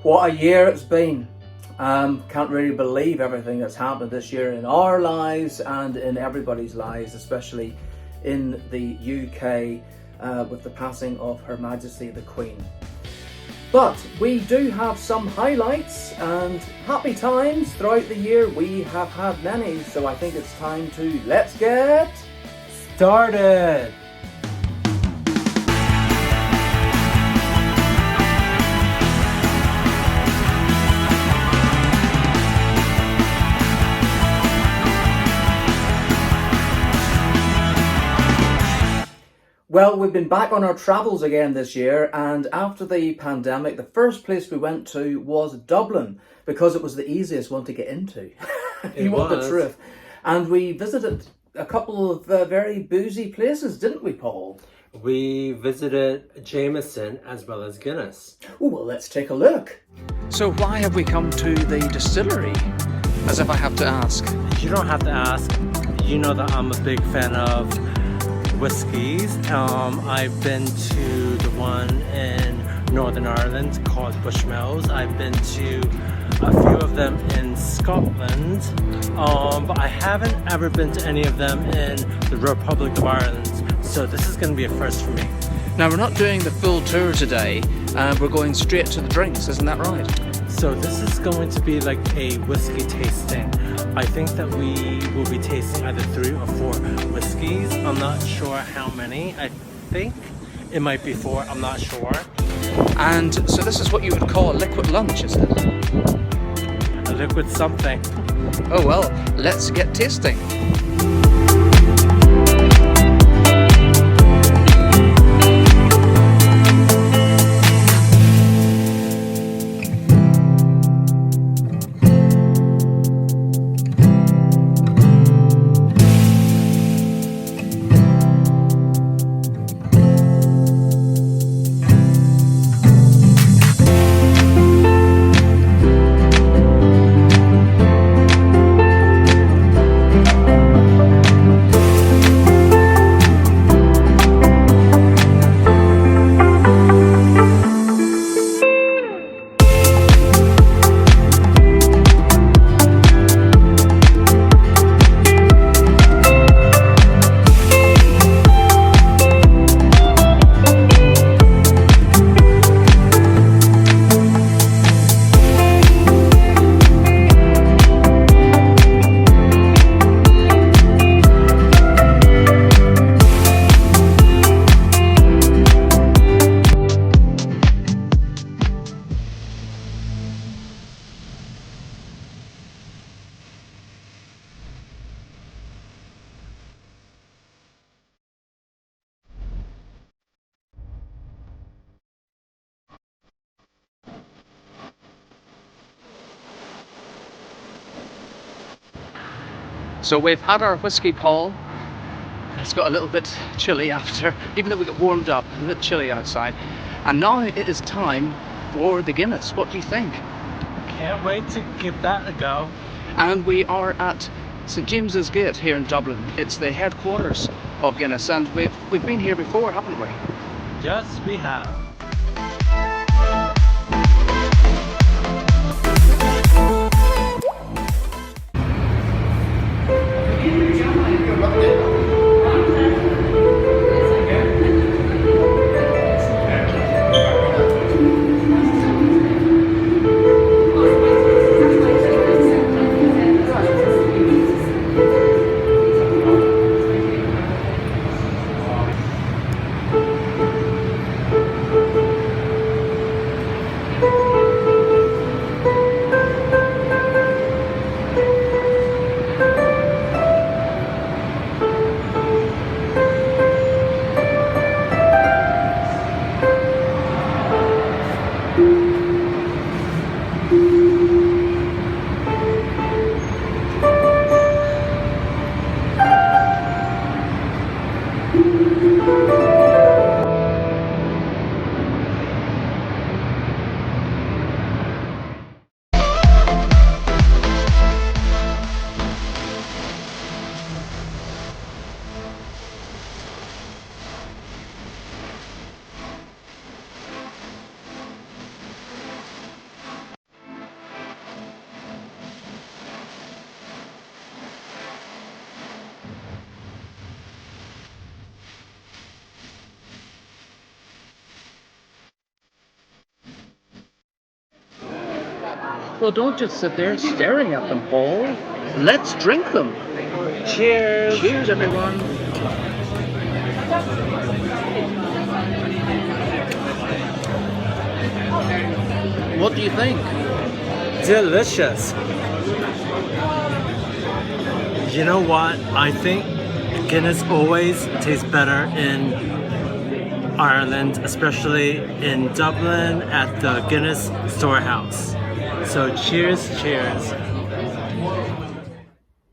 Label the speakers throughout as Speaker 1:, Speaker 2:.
Speaker 1: What a year it's been. Can't really believe everything that's happened this year in our lives and in everybody's lives, especially in the UK with the passing of Her Majesty the Queen. But we do have some highlights and happy times throughout the year. We have had many, so I think it's time to let's get
Speaker 2: started.
Speaker 1: Well, we've been back on our travels again this year, and after the pandemic, the first place we went to was Dublin because it was the easiest one to get into. You want the truth. And we visited a couple of very boozy places, didn't we, Paul?
Speaker 2: We visited Jameson as well as Guinness.
Speaker 1: Oh, well, let's take a look.
Speaker 3: So why have we come to the distillery? As if I have to ask.
Speaker 2: You don't have to ask. You know that I'm a big fan of whiskies. I've been to the one in Northern Ireland called Bushmills. I've been to a few of them in Scotland, but I haven't ever been to any of them in the Republic of Ireland. So this is going to be a first for me.
Speaker 3: Now we're not doing the full tour today, we're going straight to the drinks, isn't that right?
Speaker 2: So this is going to be like a whiskey tasting. I think that we will be tasting either 3 or 4 whiskeys. I'm not sure how many. I think it might be 4, I'm not sure.
Speaker 3: And so this is what you would call a liquid lunch, is it?
Speaker 2: A liquid something.
Speaker 3: Oh well, let's get tasting. So we've had our whiskey, Paul. It's got a little bit chilly after, even though we got warmed up, a bit chilly outside. And now it is time for the Guinness. What do you think?
Speaker 2: Can't wait to give that a go.
Speaker 3: And we are at St James's Gate here in Dublin. It's the headquarters of Guinness, and we've been here before, haven't we?
Speaker 2: Yes, we have.
Speaker 3: Well, don't just sit there staring at them, Paul. Let's drink them.
Speaker 2: Cheers.
Speaker 3: Cheers, everyone. What do you think?
Speaker 2: Delicious. You know what? I think Guinness always tastes better in Ireland, especially in Dublin at the Guinness Storehouse. So cheers, cheers.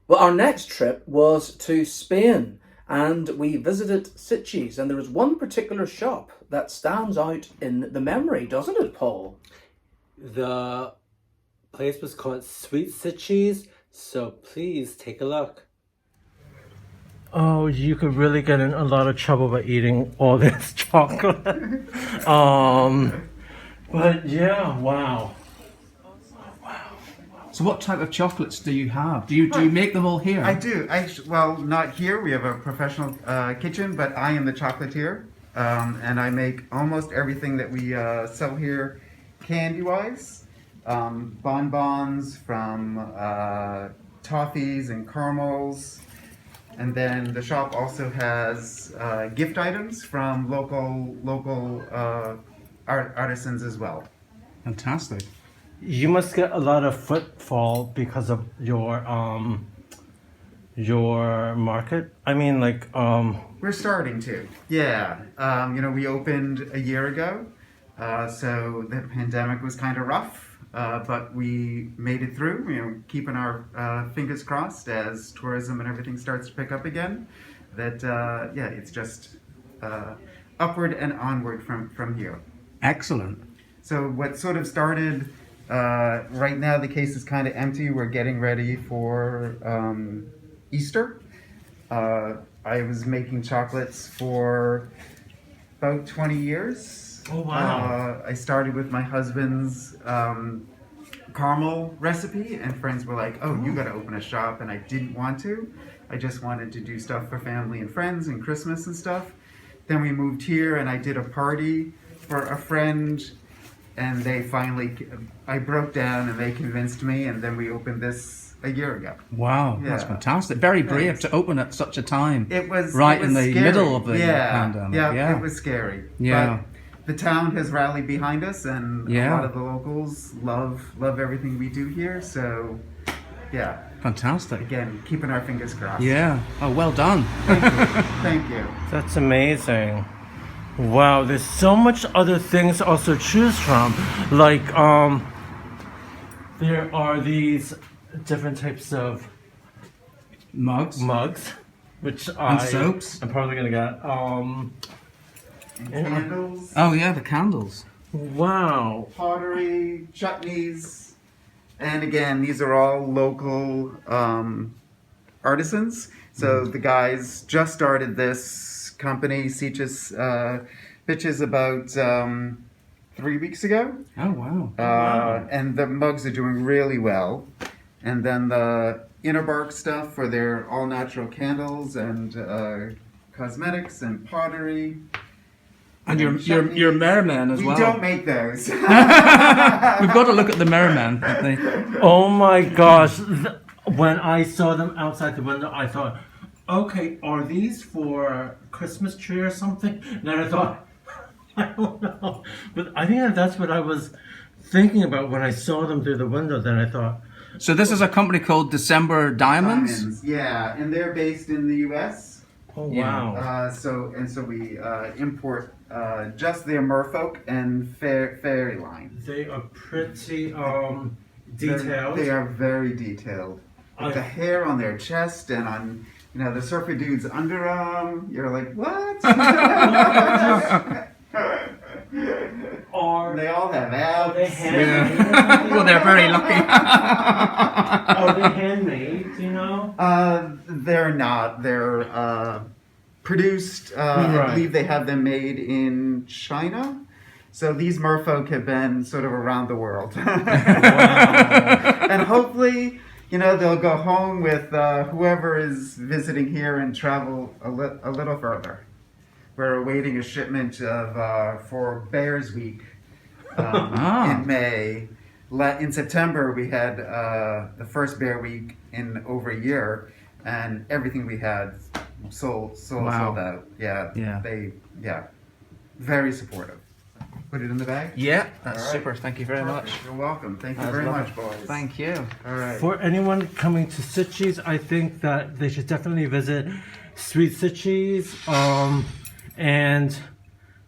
Speaker 1: Well, our next trip was to Spain and we visited Sitges, and there was one particular shop that stands out in the memory, doesn't it, Paul?
Speaker 2: The place was called Sweet Sitges, so please take a look. Oh, you could really get in a lot of trouble by eating all this chocolate. But yeah, wow.
Speaker 1: So what type of chocolates do you have? Do you make them all here?
Speaker 4: I do. Well, not here. We have a professional kitchen, but I am the chocolatier, and I make almost everything that we sell here, candy-wise. Bonbons from toffees and caramels, and then the shop also has gift items from local artisans as well.
Speaker 1: Fantastic.
Speaker 2: You must get a lot of footfall because of your market. I mean, like
Speaker 4: We're starting to. Yeah. We opened a year ago, so the pandemic was kind of rough, but we made it through. Keeping our fingers crossed as tourism and everything starts to pick up again. That it's just upward and onward from here.
Speaker 1: Excellent.
Speaker 4: So what sort of started. Right now the case is kind of empty. We're getting ready for Easter. I was making chocolates for about 20 years.
Speaker 2: Oh, wow.
Speaker 4: I started with my husband's caramel recipe, and friends were like, oh, you got to open a shop, and I didn't want to. I just wanted to do stuff for family and friends and Christmas and stuff. Then we moved here, and I did a party for a friend. And I broke down and they convinced me, and then we opened this a year ago.
Speaker 1: Wow, that's
Speaker 4: Yeah.
Speaker 1: fantastic. Very brave
Speaker 4: Thanks.
Speaker 1: to open at such a time.
Speaker 4: It was
Speaker 1: right
Speaker 4: it was
Speaker 1: in the
Speaker 4: scary.
Speaker 1: middle of the
Speaker 4: yeah,
Speaker 1: pandemic.
Speaker 4: Yeah, it was scary.
Speaker 1: Yeah.
Speaker 4: But the town has rallied behind us, and
Speaker 1: Yeah.
Speaker 4: a lot of the locals love everything we do here. So, yeah,
Speaker 1: Fantastic.
Speaker 4: again, keeping our fingers crossed.
Speaker 1: Yeah. Oh, well done.
Speaker 4: Thank you.
Speaker 2: That's amazing. Wow, there's so much other things to also choose from. Like, there are these different types of mugs, which
Speaker 1: soaps.
Speaker 2: I'm probably gonna get.
Speaker 4: And candles,
Speaker 1: Oh yeah, the candles.
Speaker 2: Wow.
Speaker 4: pottery, chutneys, and again, these are all local artisans. So the guys just started this company, Sitges Bitches, about 3 weeks ago.
Speaker 1: Oh wow.
Speaker 4: And the mugs are doing really well. And then the inner bark stuff for their all natural candles and cosmetics and pottery.
Speaker 1: And your
Speaker 4: chutneys.
Speaker 1: merman as
Speaker 4: We
Speaker 1: well.
Speaker 4: don't make those.
Speaker 1: We've got to look at the merman. I think.
Speaker 2: Oh my gosh. When I saw them outside the window, I thought, okay, are these for Christmas tree or something? And then I thought, I don't know. But I think that's what I was thinking about when I saw them through the window. Then I thought,
Speaker 1: So this is a company called December Diamonds.
Speaker 4: Diamonds, yeah, and they're based in the U.S.
Speaker 2: oh
Speaker 1: Yeah.
Speaker 2: wow.
Speaker 4: So we import just their Merfolk and Fairy line.
Speaker 2: They are pretty
Speaker 4: They're-
Speaker 2: detailed.
Speaker 4: They are very detailed. With the hair on their chest and on, the surfer dude's underarm. You're like, what?
Speaker 2: Are
Speaker 4: They all have
Speaker 2: are they
Speaker 4: abs.
Speaker 2: handmade?
Speaker 1: Well, they're very lucky.
Speaker 2: Are they handmade? Do you know?
Speaker 4: They're not. They're produced.
Speaker 2: Right.
Speaker 4: I believe they have them made in China. So these merfolk have been sort of around the world. And hopefully, they'll go home with whoever is visiting here and travel a little further. We're awaiting a shipment of for Bears Week in May. in September we had the first Bear Week in over a year, and everything we had sold out. Yeah. Very supportive. Put it in the bag?
Speaker 3: Yeah, that's
Speaker 4: All right.
Speaker 3: super. Thank you very much.
Speaker 4: You're welcome. Thank you
Speaker 3: That's
Speaker 4: very
Speaker 3: lovely.
Speaker 4: much, boys.
Speaker 3: Thank you.
Speaker 4: All right.
Speaker 2: For anyone coming to Sitchies, I think that they should definitely visit Sweet Sitchies and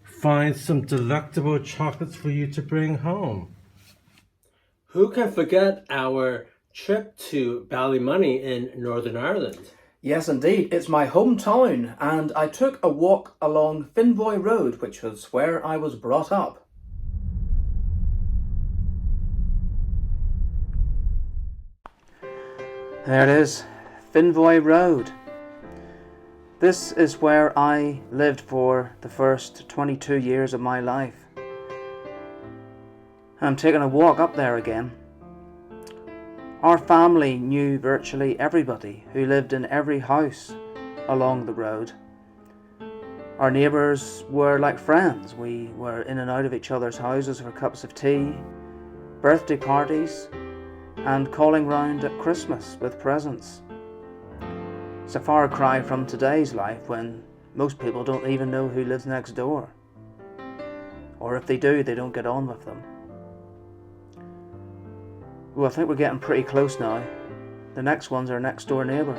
Speaker 2: find some delectable chocolates for you to bring home. Who can forget our trip to Ballymoney in Northern Ireland?
Speaker 1: Yes, indeed. It's my hometown, and I took a walk along Finvoy Road, which was where I was brought up. There it is, Finvoy Road. This is where I lived for the first 22 years of my life. I'm taking a walk up there again. Our family knew virtually everybody who lived in every house along the road. Our neighbours were like friends. We were in and out of each other's houses for cups of tea, birthday parties, and calling round at Christmas with presents. It's a far cry from today's life when most people don't even know who lives next door. Or if they do, they don't get on with them. Well, I think we're getting pretty close now. The next one's our next door neighbour.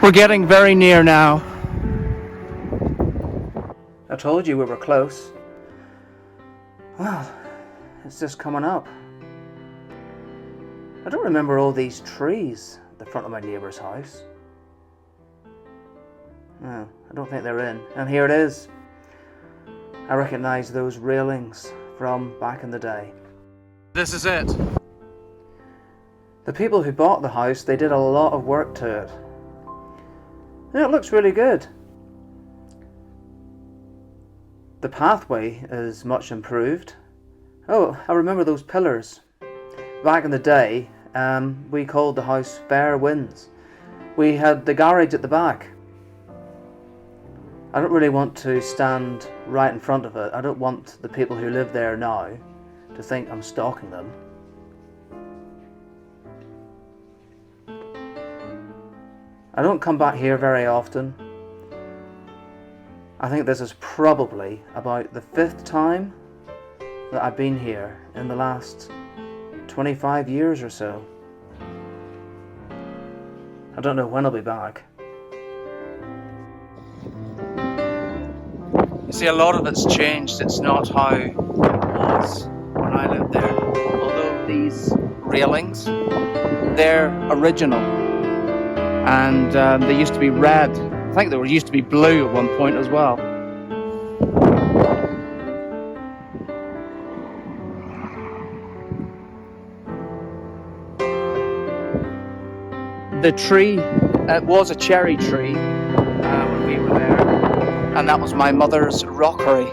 Speaker 3: We're getting very near now.
Speaker 1: I told you we were close. Well, it's just coming up. I don't remember all these trees at the front of my neighbour's house. No, I don't think they're in. And here it is. I recognise those railings from back in the day.
Speaker 3: This is it.
Speaker 1: The people who bought the house, they did a lot of work to it. And it looks really good. The pathway is much improved. Oh, I remember those pillars. Back in the day, we called the house Fair Winds. We had the garage at the back. I don't really want to stand right in front of it. I don't want the people who live there now to think I'm stalking them. I don't come back here very often. I think this is probably about the 5th time that I've been here in the last 25 years or so. I don't know when I'll be back.
Speaker 3: You see, a lot of it's changed. It's not how it was when I lived there. Although these railings, they're original. And they used to be red. I think they used to be blue at one point as well. The tree, it was a cherry tree when we were there. And that was my mother's rockery.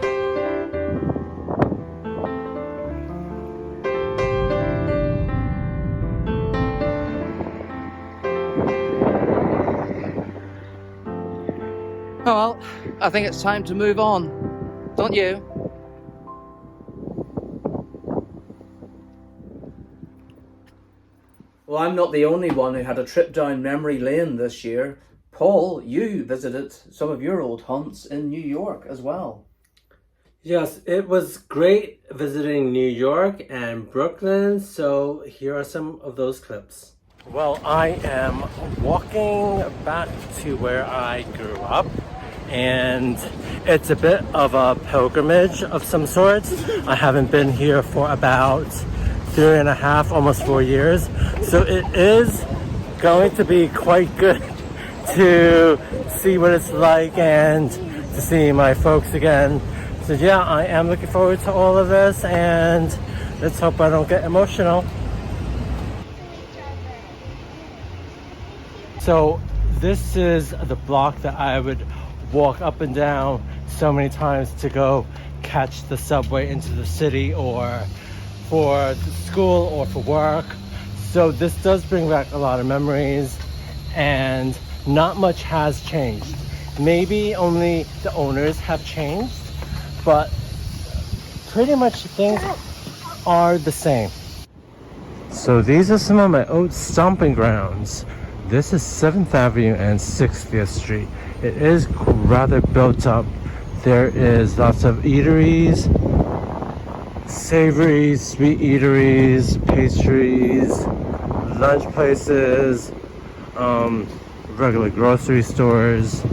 Speaker 3: Oh well, I think it's time to move on, don't you?
Speaker 1: Well, I'm not the only one who had a trip down memory lane this year. Paul, you visited some of your old haunts in New York as well.
Speaker 2: Yes, it was great visiting New York and Brooklyn, so here are some of those clips. Well, I am walking back to where I grew up, and it's a bit of a pilgrimage of some sorts. I haven't been here for about 3.5, almost 4 years, so it is going to be quite good to see what it's like and to see my folks again. So yeah, I am looking forward to all of this, and let's hope I don't get emotional. So this is the block that I would walk up and down so many times to go catch the subway into the city, or for school, or for work. So this does bring back a lot of memories, and not much has changed. Maybe only the owners have changed, but pretty much things are the same. So these are some of my old stomping grounds. This is 7th Avenue and 60th Street. It is rather built up. There is lots of eateries, savory, sweet eateries, pastries, lunch places, regular grocery stores,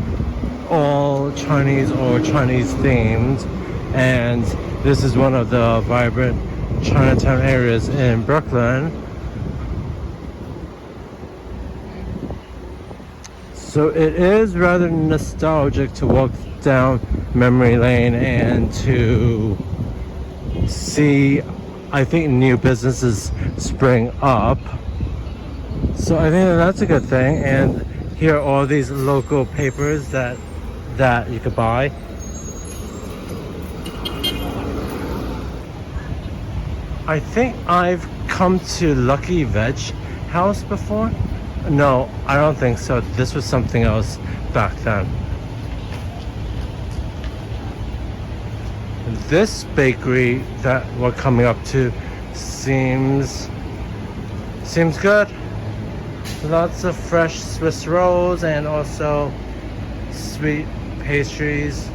Speaker 2: all Chinese or Chinese themed. And this is one of the vibrant Chinatown areas in Brooklyn. So it is rather nostalgic to walk down memory lane and to see, I think, new businesses spring up. So I think that's a good thing. And here are all these local papers that you could buy. I think I've come to Lucky Veg House before. No, I don't think so. This was something else back then. This bakery that we're coming up to seems good. Lots of fresh Swiss rolls and also sweet pastries.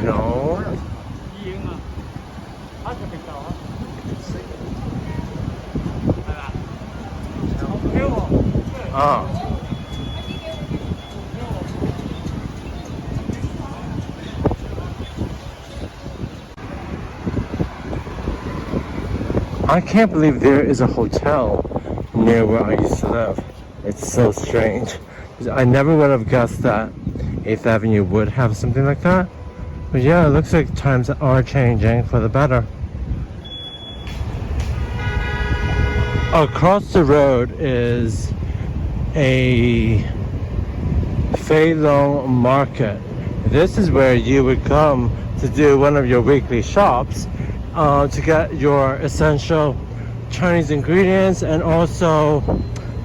Speaker 2: No. I can't believe there is a hotel near where I used to live. It's so strange. I never would have guessed that 8th Avenue would have something like that. But yeah, it looks like times are changing for the better. Across the road is a Fei Long Market. This is where you would come to do one of your weekly shops to get your essential Chinese ingredients and also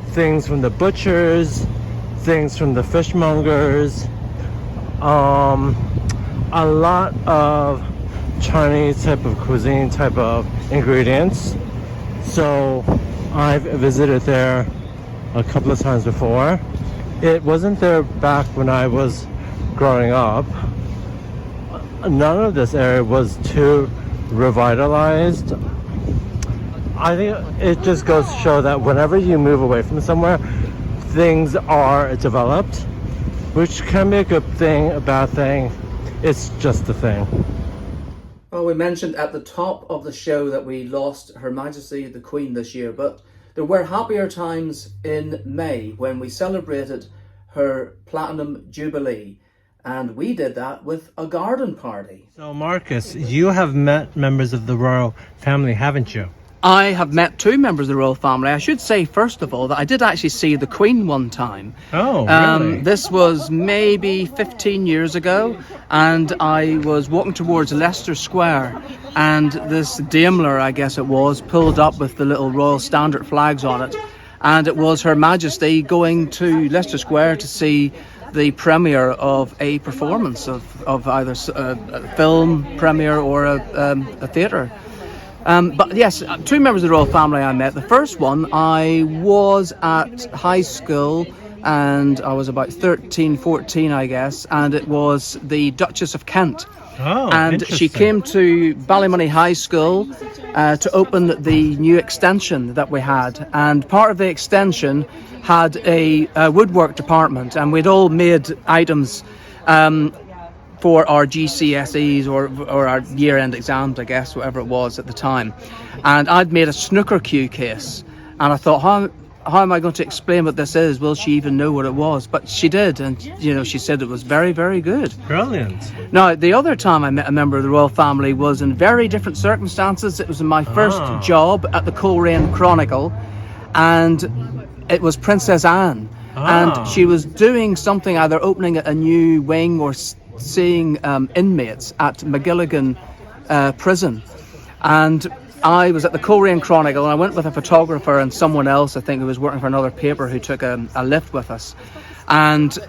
Speaker 2: things from the butchers, things from the fishmongers, a lot of Chinese type of cuisine type of ingredients. So I've visited there a couple of times before. It wasn't there back when I was growing up. None of this area was too revitalized. I think it just goes to show that whenever you move away from somewhere, things are developed, which can be a good thing, a bad thing. It's just a thing.
Speaker 1: Well, we mentioned at the top of the show that we lost Her Majesty the Queen this year, but there were happier times in May when we celebrated her Platinum Jubilee, and we did that with a garden party.
Speaker 2: So Marcus, you have met members of the royal family, haven't you?
Speaker 3: I have met two members of the royal family. I should say, first of all, that I did actually see the Queen one time.
Speaker 2: Oh, really?
Speaker 3: This was maybe 15 years ago, and I was walking towards Leicester Square, and this Daimler, I guess it was, pulled up with the little Royal Standard flags on it, and it was Her Majesty going to Leicester Square to see the premiere of a performance of either a film premiere or a theatre. But yes, two members of the royal family I met. The first one, I was at high school
Speaker 1: and I was about 13, 14, I guess, and it was the Duchess of Kent.
Speaker 2: Oh,
Speaker 1: And she
Speaker 2: interesting.
Speaker 1: came to Ballymoney High School to open the new extension that we had. And part of the extension had a woodwork department, and we'd all made items for our GCSEs or our year-end exams, I guess, whatever it was at the time. And I'd made a snooker cue case, and I thought, how am I going to explain what this is? Will she even know what it was? But she did, and you know, she said it was very, very good.
Speaker 2: Brilliant.
Speaker 1: Now, the other time I met a member of the royal family was in very different circumstances. It was in my first job at the Coleraine Chronicle, and it was Princess Anne. And she was doing something, either opening a new wing or seeing inmates at McGilligan prison. And I was at the Coleraine Chronicle, and I went with a photographer and someone else, I think, who was working for another paper, who took a lift with us. And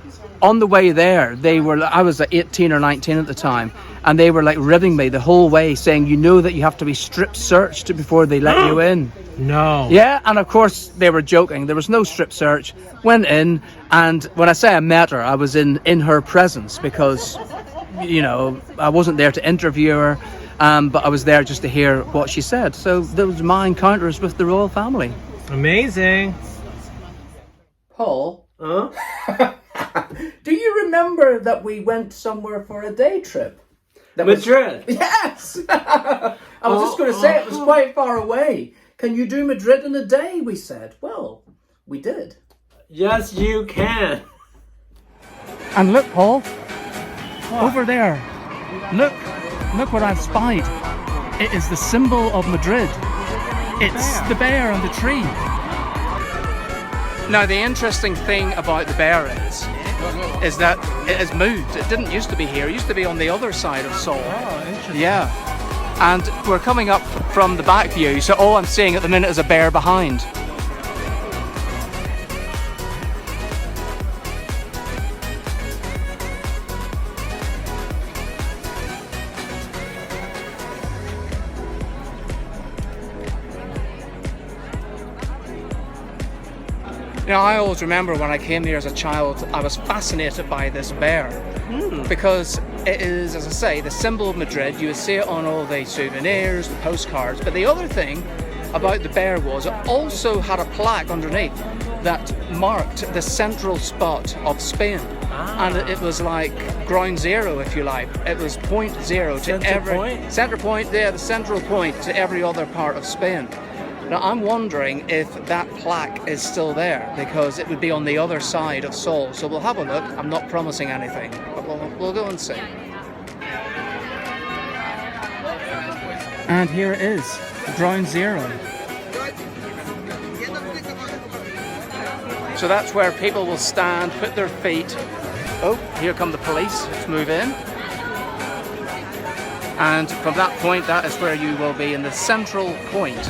Speaker 1: on the way there, I was 18 or 19 at the time, and they were like ribbing me the whole way, saying, you know that you have to be strip searched before they let you in.
Speaker 2: No.
Speaker 1: Yeah, and of course they were joking. There was no strip search. Went in, and when I say I met her, I was in her presence, because, you know, I wasn't there to interview her, but I was there just to hear what she said. So that was my encounters with the royal family.
Speaker 2: Amazing.
Speaker 1: Paul,
Speaker 2: Huh?
Speaker 1: do you remember that we went somewhere for a day trip? That was-
Speaker 2: Madrid.
Speaker 1: Yes! I was just going to say it was quite far away. Can you do Madrid in a day? We said. Well, we did.
Speaker 2: Yes, you can.
Speaker 1: And look, Paul, over there. Look what I've spied. It is the symbol of Madrid. It's the bear on the tree. Now, the interesting thing about the bear is that it has moved. It didn't used to be here. It used to be on the other side of Seoul.
Speaker 2: Oh, interesting.
Speaker 1: Yeah. And we're coming up from the back view, so all I'm seeing at the minute is a bear behind. You know, I always remember when I came here as a child, I was fascinated by this bear. Because it is, as I say, the symbol of Madrid. You would see it on all the souvenirs, the postcards. But the other thing about the bear was it also had a plaque underneath that marked the central spot of Spain. And it was like ground zero, if you like. It was point zero to center point, yeah, the central point to every other part of Spain. Now, I'm wondering if that plaque is still there, because it would be on the other side of Seoul. So we'll have a look. I'm not promising anything, but we'll go and see. And here it is, ground zero. So that's where people will stand, put their feet. Oh, here come the police. Let's move in. And from that point, that is where you will be in the central point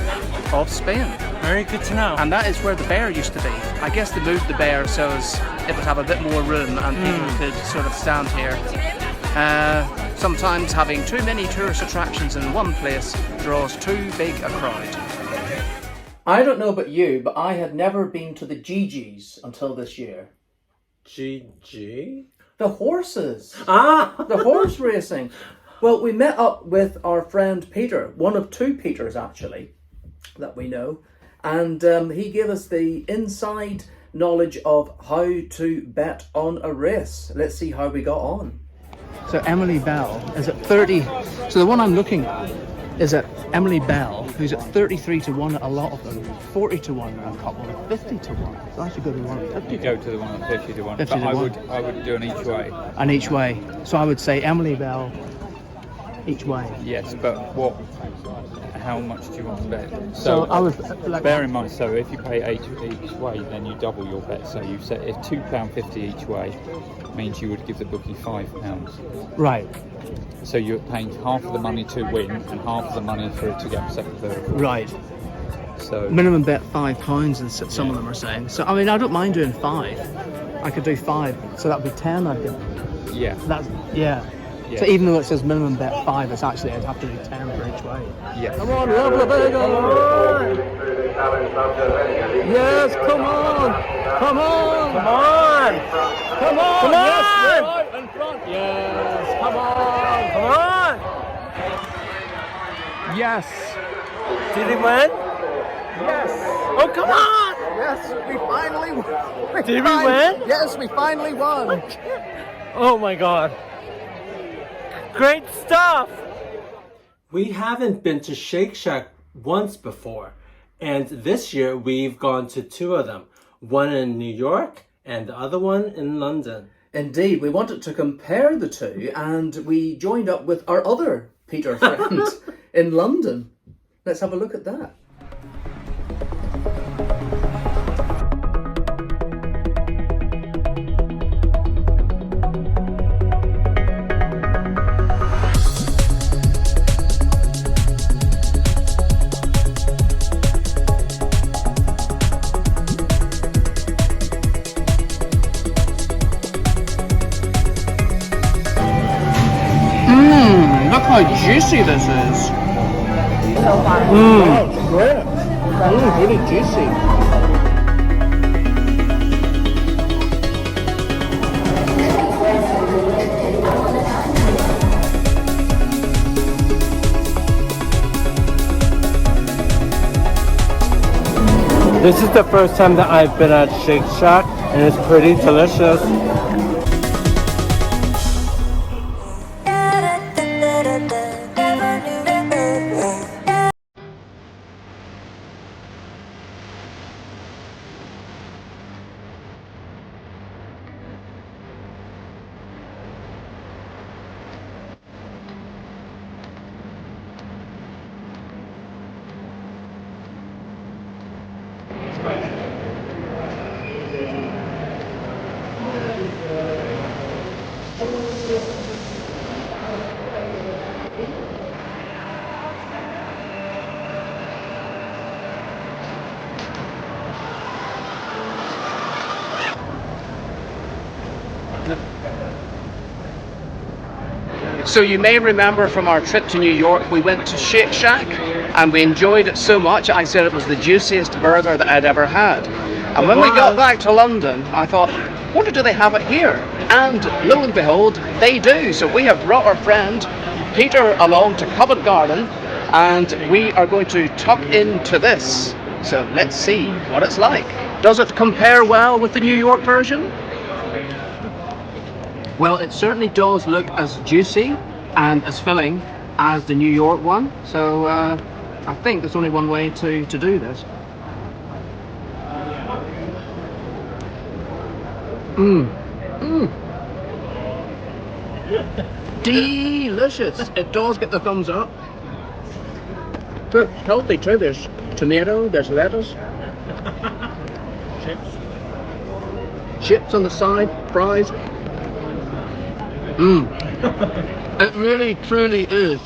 Speaker 1: of Spain.
Speaker 2: Very good to know.
Speaker 1: And that is where the bear used to be. I guess they moved the bear so as it would have a bit more room and people could sort of stand here. Sometimes having too many tourist attractions in one place draws too big a crowd. I don't know about you, but I had never been to the GGs until this year.
Speaker 2: GG?
Speaker 1: The horses.
Speaker 2: Ah!
Speaker 1: The horse racing. Well, we met up with our friend Peter, one of two Peters actually, that we know. And he gave us the inside knowledge of how to bet on a race. Let's see how we got on. So Emily Bell is at 30. So the one I'm looking at is at Emily Bell, who's at 33 to 1 at a lot of them, 40 to 1 at a couple, 50 to 1. So I should go to the one at 50.
Speaker 5: You go to the one at 50 to 1.
Speaker 1: 50
Speaker 5: but
Speaker 1: to 1.
Speaker 5: I would do an each way.
Speaker 1: And each way. So I would say Emily Bell each way.
Speaker 5: Yes, but how much do you want to bet?
Speaker 1: So I would like.
Speaker 5: Bear in mind, so if you pay each way, then you double your bet. So you set if £2.50 each way means you would give the bookie £5.
Speaker 1: Right.
Speaker 5: So you're paying half of the money to win and half of the money for it to get second, third.
Speaker 1: Right.
Speaker 5: So
Speaker 1: Minimum bet £5, and some of them are saying. So I mean, I don't mind doing 5. I could do 5, so that'd be 10. I'd do.
Speaker 5: yeah,
Speaker 1: That's yeah.
Speaker 5: Yeah.
Speaker 1: So even though it says minimum bet 5, it's actually I'd have to do 10 for each way.
Speaker 5: yeah.
Speaker 1: Come on, love the big one.
Speaker 2: Yes, come on! Come on! Come on! Come on! Come on! Yes, right in front. Yes, come on! Come on!
Speaker 3: Yes.
Speaker 2: Did he win?
Speaker 3: Yes.
Speaker 2: Oh, come on!
Speaker 3: Yes, we finally won.
Speaker 2: Did we win?
Speaker 3: Yes, we finally won.
Speaker 2: Oh my god. Great stuff! We haven't been to Shake Shack once before, and this year we've gone to two of them. One in New York and the other one in London.
Speaker 1: Indeed, we wanted to compare the two, and we joined up with our other Peter friend in London. Let's have a look at that.
Speaker 3: Look how juicy this is. Really juicy.
Speaker 2: This is the first time that I've been at Shake Shack, and it's pretty delicious.
Speaker 3: So you may remember from our trip to New York, we went to Shake Shack and we enjoyed it so much. I said it was the juiciest burger that I'd ever had. And when we got back to London, I thought, wonder do they have it here? And lo and behold, they do. So we have brought our friend Peter along to Covent Garden, and we are going to tuck into this. So let's see what it's like. Does it compare well with the New York version? Well, it certainly does look as juicy and as filling as the New York one. So I think there's only one way to do this. Delicious. It does get the thumbs up. But healthy too. There's tomato, there's lettuce. Chips on the side, fries. It really truly is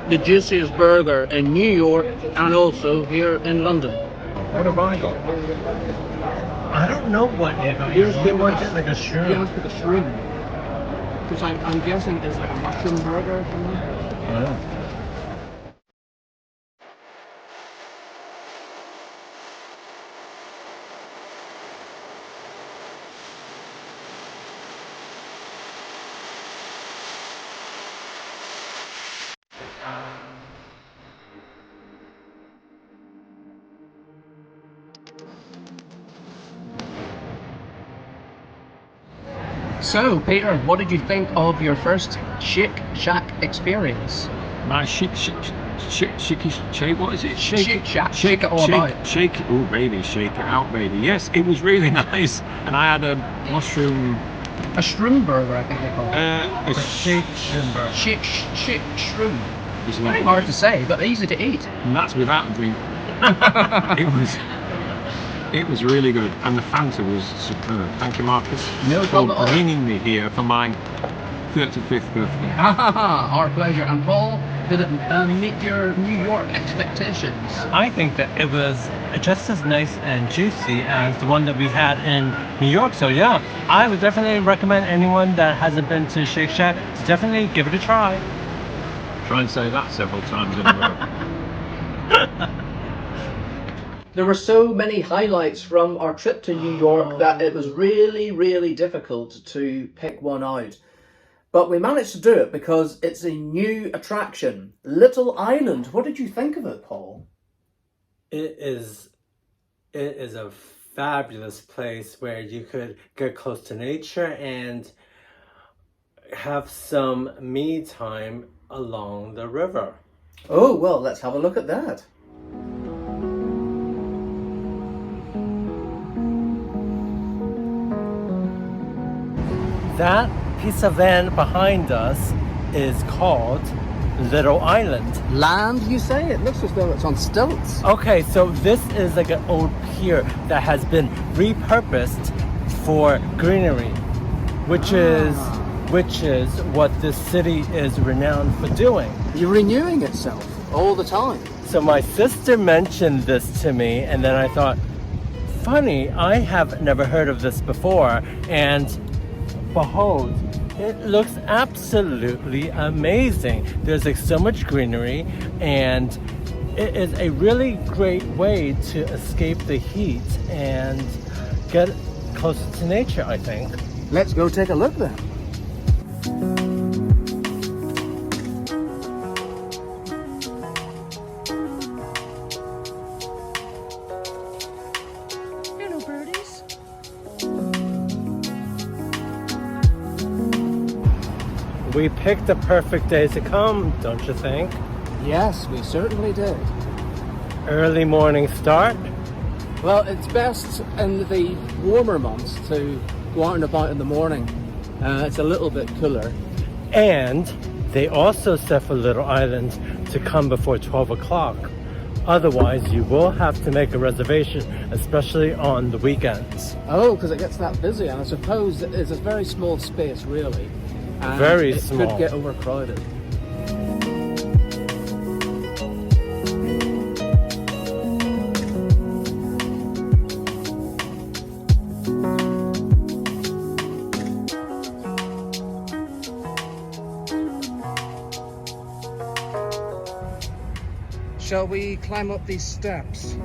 Speaker 3: the juiciest burger in New York and also here in London.
Speaker 5: What have I got?
Speaker 2: I don't know what it is.
Speaker 3: Here's the one.
Speaker 2: Like a shrimp.
Speaker 3: Yeah, it's like a shrimp. Because I'm guessing it's like a mushroom burger or something.
Speaker 2: Oh.
Speaker 3: So, Peter, what did you think of your first Shake Shack experience?
Speaker 5: My shake, what is it?
Speaker 3: Shake Shack. Shake it all about.
Speaker 5: Shake, oh baby, shake it out, baby. Yes, it was really nice, and I had a mushroom.
Speaker 3: A shroom burger, I think they call it.
Speaker 5: A shake shroom burger.
Speaker 3: Shake shroom.
Speaker 5: It's
Speaker 3: Very hard to say, but easy to eat.
Speaker 5: And that's without a drink. It was really good, and the Fanta was superb. Thank you, Marcus,
Speaker 3: No
Speaker 5: for
Speaker 3: problem at all.
Speaker 5: bringing me here for my 35th birthday.
Speaker 3: Our pleasure. And Paul, did it meet your New York expectations?
Speaker 2: I think that it was just as nice and juicy as the one that we had in New York. So yeah, I would definitely recommend anyone that hasn't been to Shake Shack to definitely give it a try.
Speaker 5: Try and say that several times in a row.
Speaker 3: There were so many highlights from our trip to New York that it was really, really difficult to pick one out. But we managed to do it because it's a new attraction, Little Island. What did you think of it, Paul?
Speaker 2: It is a fabulous place where you could get close to nature and have some me time along the river.
Speaker 3: Oh, well, let's have a look at that.
Speaker 2: That piece of land behind us is called Little Island.
Speaker 3: Land, you say? It looks as though it's on stilts.
Speaker 2: Okay, so this is like an old pier that has been repurposed for greenery, which is what this city is renowned for doing.
Speaker 3: You're renewing itself all the time.
Speaker 2: So my sister mentioned this to me, and then I thought, funny, I have never heard of this before, and behold, it looks absolutely amazing. There's like so much greenery, and it is a really great way to escape the heat and get closer to nature, I think.
Speaker 3: Let's go take a look then. Hello, birdies.
Speaker 2: We picked the perfect day to come, don't you think?
Speaker 3: Yes, we certainly did.
Speaker 2: Early morning start.
Speaker 3: Well, it's best in the warmer months to go out and about in the morning. It's a little bit cooler.
Speaker 2: And they also said for Little Island to come before 12 o'clock. Otherwise, you will have to make a reservation, especially on the weekends.
Speaker 3: Oh, because it gets that busy, and I suppose it's a very small space, really. And
Speaker 2: Very
Speaker 3: it
Speaker 2: small.
Speaker 3: could get overcrowded. Shall we climb up these steps?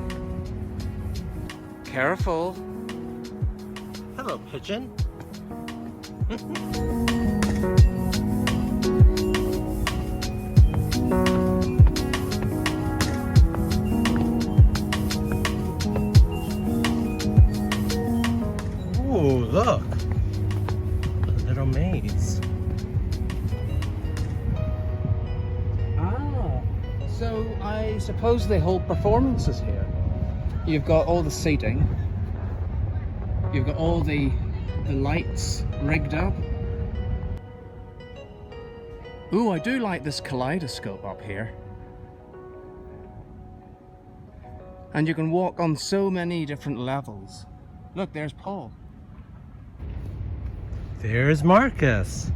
Speaker 3: Careful.
Speaker 2: Hello, pigeon. Ooh, look. A little maze.
Speaker 3: Ah, so I suppose they hold performances here. You've got all the seating. You've got all the lights rigged up. Ooh, I do like this kaleidoscope up here. And you can walk on so many different levels. Look, there's Paul.
Speaker 2: There's Marcus.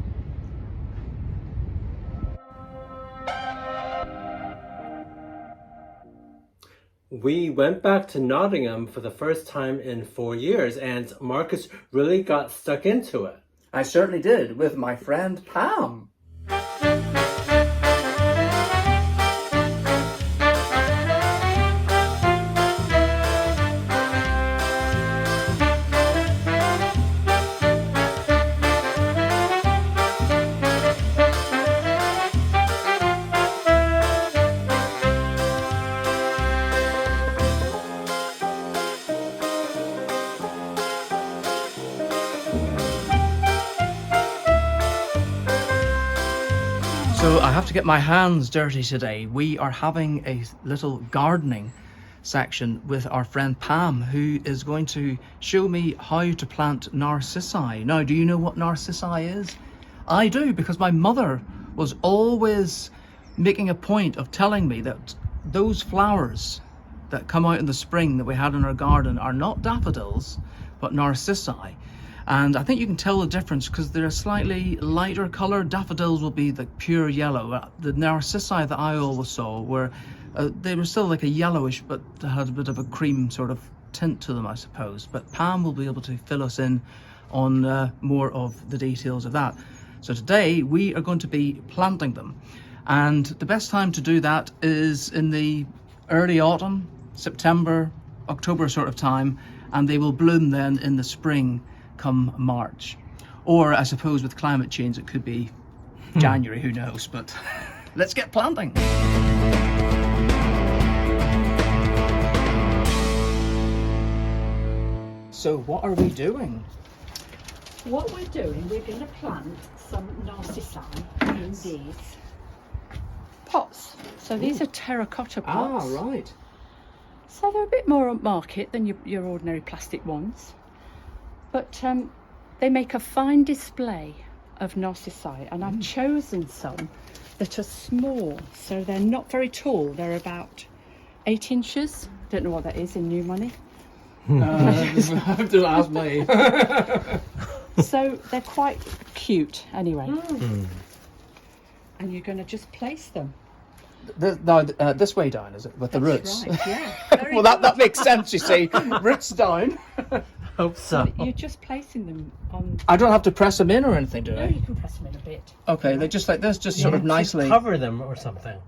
Speaker 2: We went back to Nottingham for the first time in 4 years, and Marcus really got stuck into it.
Speaker 1: I certainly did, with my friend Pam.
Speaker 3: So I have to get my hands dirty today. We are having a little gardening section with our friend Pam, who is going to show me how to plant narcissi. Now, do you know what narcissi is? I do, because my mother was always making a point of telling me that those flowers that come out in the spring that we had in our garden are not daffodils, but narcissi. And I think you can tell the difference because they're a slightly lighter colour. Daffodils will be the pure yellow. The narcissi that I always saw were, they were still like a yellowish, but they had a bit of a cream sort of tint to them, I suppose. But Pam will be able to fill us in on more of the details of that. So today we are going to be planting them. And the best time to do that is in the early autumn, September,
Speaker 1: October sort of time, and they will bloom then in the spring come March. Or I suppose with climate change it could be January, who knows, but let's get planting. So what are we doing?
Speaker 6: What we're doing, we're going to plant some narcissi in these pots. So these are terracotta pots.
Speaker 1: Right.
Speaker 6: So they're a bit more upmarket than your ordinary plastic ones. But they make a fine display of narcissi, and I've chosen some that are small. So they're not very tall. They're about 8 inches. Don't know what that is in new money.
Speaker 1: Have to ask me.
Speaker 6: So they're quite cute anyway. And you're going to just place them.
Speaker 1: This way down, is it? With the roots?
Speaker 6: Right, yeah. Very
Speaker 1: Well, that makes sense, you see. Roots down.
Speaker 2: Hope so.
Speaker 6: You're just placing them on.
Speaker 1: I don't have to press them in or anything, do
Speaker 6: No,
Speaker 1: I?
Speaker 6: you can press them in a bit.
Speaker 1: Okay, they're just like this, just sort of nicely.
Speaker 2: Cover them or something.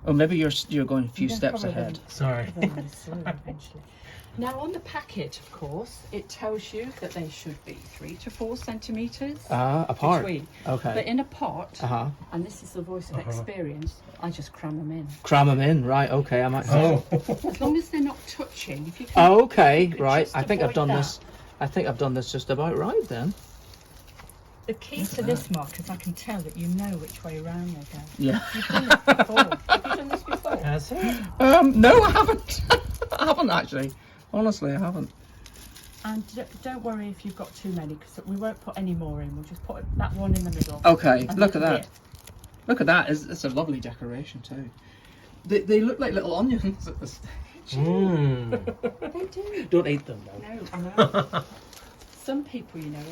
Speaker 1: Oh, maybe you're going a few
Speaker 6: Yeah,
Speaker 1: steps
Speaker 6: probably.
Speaker 1: ahead.
Speaker 2: Sorry.
Speaker 6: Cover them slowly eventually. Now on the packet, of course, it tells you that they should be 3 to 4 centimetres
Speaker 1: Apart.
Speaker 6: between.
Speaker 1: Okay.
Speaker 6: But in a pot, and this is the voice of experience, I just cram them in.
Speaker 1: Cram them in, right? Okay, I might.
Speaker 6: As long as they're not touching. If you can,
Speaker 1: Oh, okay,
Speaker 6: could
Speaker 1: right.
Speaker 6: just
Speaker 1: I think I've
Speaker 6: avoid
Speaker 1: done
Speaker 6: that.
Speaker 1: this. I think I've done this just about right then.
Speaker 6: The key to this, Mark, is I can tell that you know which way around they go.
Speaker 1: Yeah.
Speaker 6: You've done it before. Have you done this before?
Speaker 2: Has it?
Speaker 1: No, I haven't. I haven't actually. Honestly, I haven't.
Speaker 6: And don't worry if you've got too many, because we won't put any more in. We'll just put that one in the middle.
Speaker 1: Okay,
Speaker 6: And
Speaker 1: look at
Speaker 6: little
Speaker 1: that. Look at that. It's a lovely decoration too. They look like little onions at this stage.
Speaker 6: bit. They do.
Speaker 1: Don't eat them though.
Speaker 6: No, I know. Some people, you know,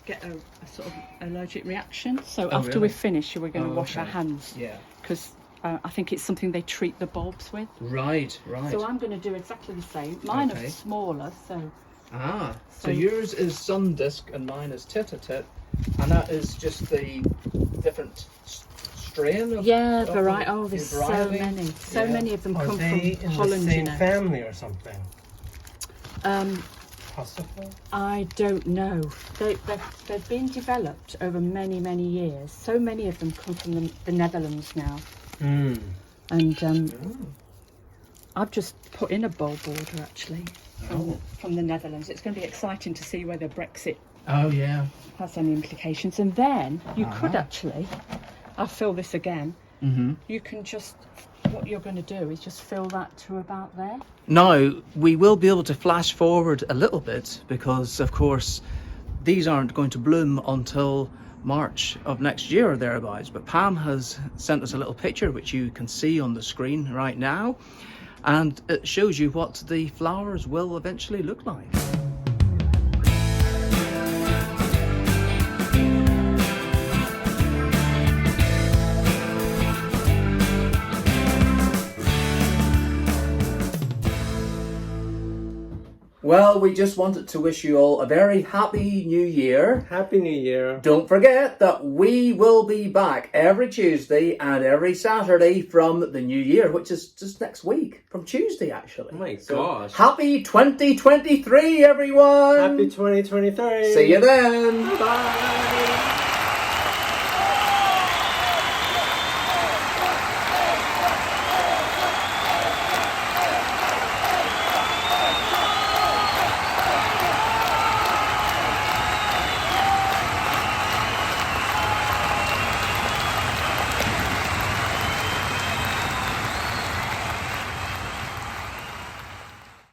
Speaker 6: get a sort of allergic reaction. So after
Speaker 1: really?
Speaker 6: we finish, we're going to
Speaker 1: Oh,
Speaker 6: wash our
Speaker 1: okay.
Speaker 6: hands,
Speaker 1: Yeah.
Speaker 6: because I think it's something they treat the bulbs with.
Speaker 1: Right, right.
Speaker 6: So I'm going to do exactly the same. Mine
Speaker 1: Okay.
Speaker 6: are smaller, so
Speaker 1: So yours is sun disc and mine is tit-a-tit, and that is just the different strain of
Speaker 6: yeah,
Speaker 1: of
Speaker 6: variety.
Speaker 1: the-
Speaker 6: Oh,
Speaker 1: the
Speaker 6: there's so
Speaker 1: variety.
Speaker 6: many. So
Speaker 1: Yeah.
Speaker 6: many of them
Speaker 2: Are
Speaker 6: come
Speaker 2: they
Speaker 6: from
Speaker 2: in
Speaker 6: Holland,
Speaker 2: the
Speaker 6: you
Speaker 2: same
Speaker 6: know.
Speaker 2: family or something? Possible.
Speaker 6: I don't know. They've been developed over many, many years. So many of them come from the Netherlands now. And I've just put in a bulb order actually from the Netherlands. It's going to be exciting to see whether Brexit
Speaker 1: Oh yeah.
Speaker 6: has any implications. And then you could actually, I'll fill this again. You can just, what you're going to do is just fill that to about there.
Speaker 1: Now we will be able to flash forward a little bit because, of course, these aren't going to bloom until March of next year or thereabouts. But Pam has sent us a little picture which you can see on the screen right now, and it shows you what the flowers will eventually look like. Well, we just wanted to wish you all a very happy new year.
Speaker 2: Happy New Year.
Speaker 1: Don't forget that we will be back every Tuesday and every Saturday from the new year, which is just next week, from Tuesday actually.
Speaker 2: Oh my gosh.
Speaker 1: Happy 2023, everyone!
Speaker 2: Happy 2023.
Speaker 1: See you then!
Speaker 2: Bye.